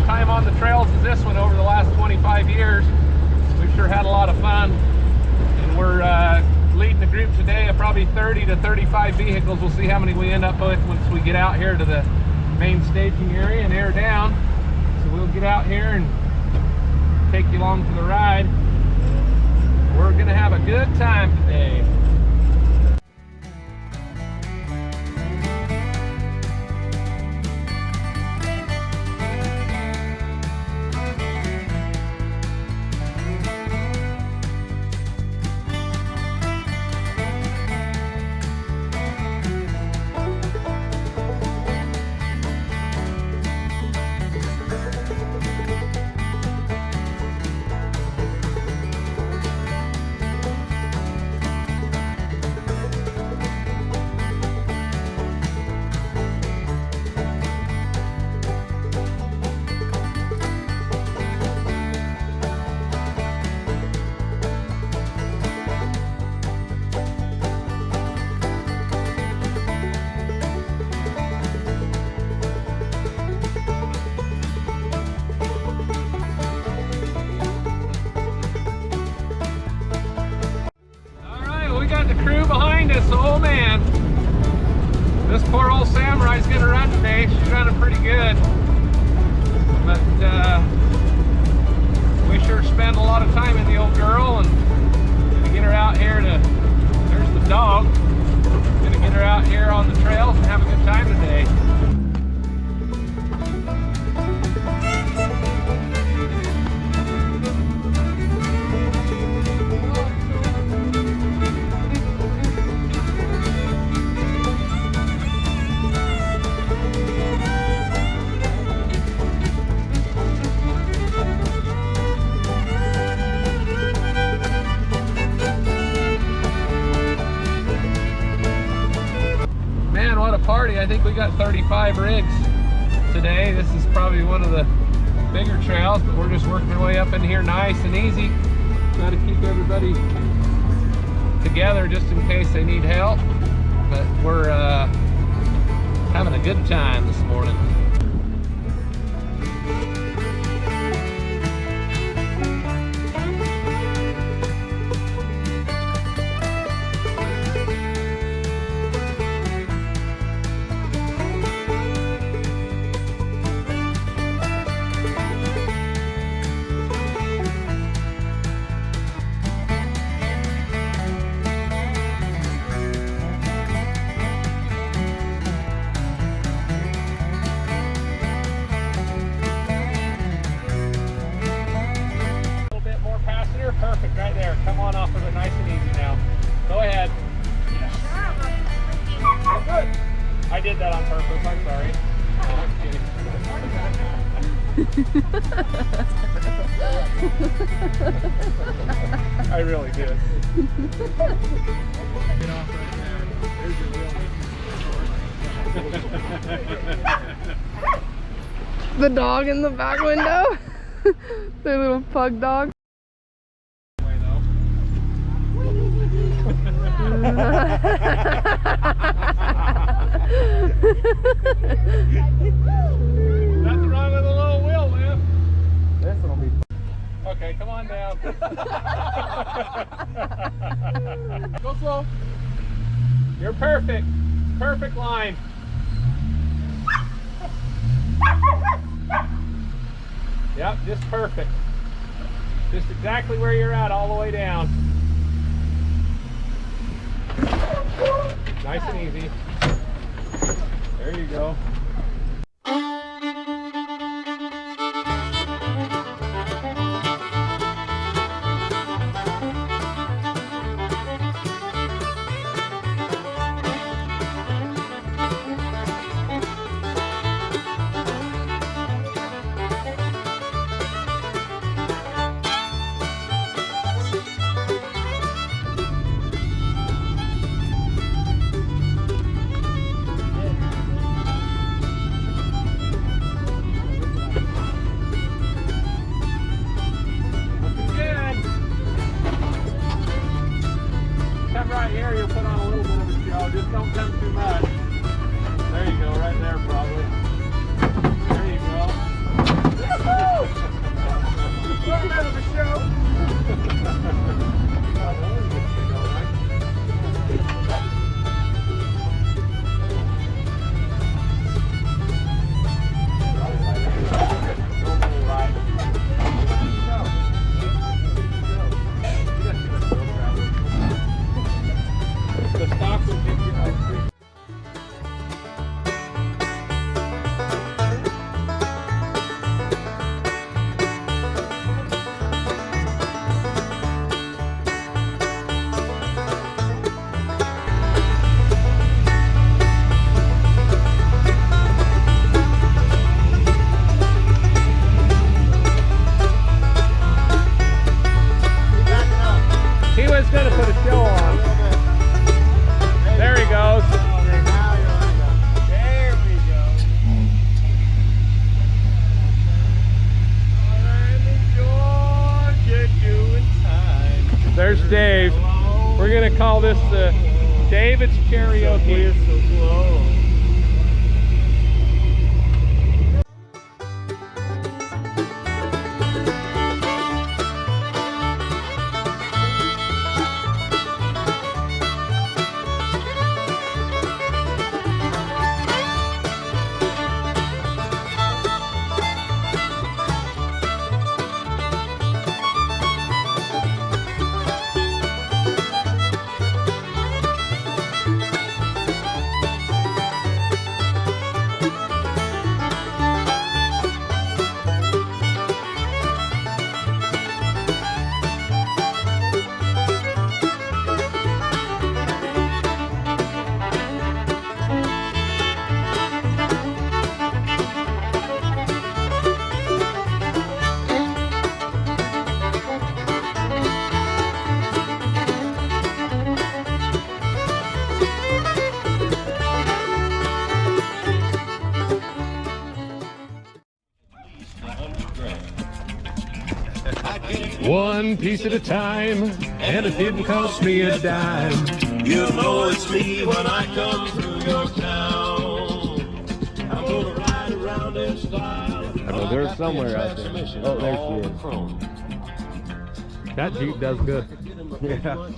time on the trails as this one over the last 25 years. We've sure had a lot of fun, and we're leading the group today of probably 30 to 35 vehicles. We'll see how many we end up with once we get out here to the main staging area and air down. So we'll get out here and take you along for the ride. We're gonna have a good time today. The crew behind us. Oh man, this poor old Samurai's gonna run today. She's running pretty good, but we sure spend a lot of time in the old girl, and gonna get her out here to, there's the dog, gonna get her out here on the trails and have a good time today. Party. I think we got 35 rigs today. This is probably one of the bigger trails, but we're just working our way up in here nice and easy. Got to keep everybody together just in case they need help, but we're having a good time this morning. Perfect, right there. Come on off of it nice and easy now. Go ahead. Yes. Oh, good. I did that on purpose. I'm sorry. Oh, I'm kidding. I really did. Get off right there. There's your wheel. The dog in the back window. The little pug dog. Nothing wrong with a little wheel lift. This will be. Okay, come on down. Go slow. You're perfect. Perfect line. Yep, just perfect. Just exactly where you're at all the way down. Nice and easy. There you go. call this the David's Karaoke. So slow. One piece at a time, and it didn't cost me a dime. You know it's me when I come through your town. I'm gonna ride around in style. Oh, there's somewhere out there. Oh, there she is. That Jeep does good. Yeah.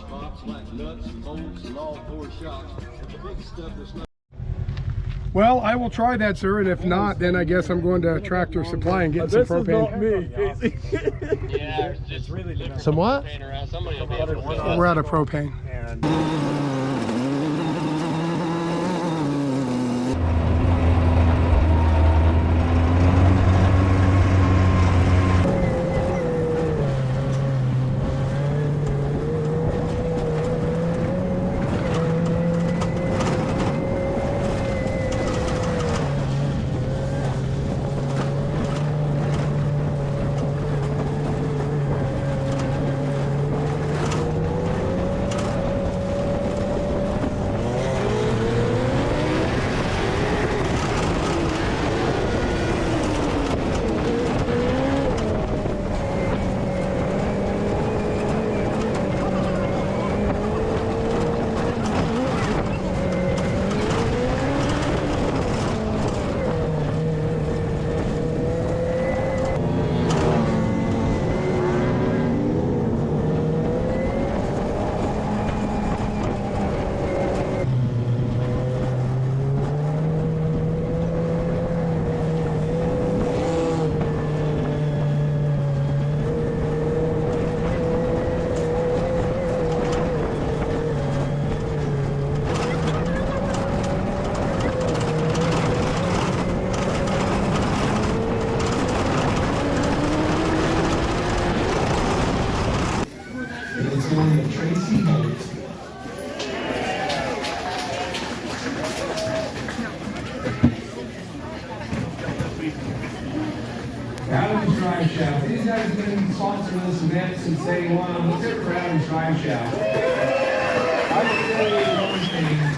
Well, I will try that, sir, and if not, then I guess I'm going to Tractor Supply and get some propane. Yeah, it's really Some what? We're out of propane. Adam's Drive Shaft. These guys have been sponsoring this event since day one. Let's hear it for Adam's Drive Shaft. I would say one thing.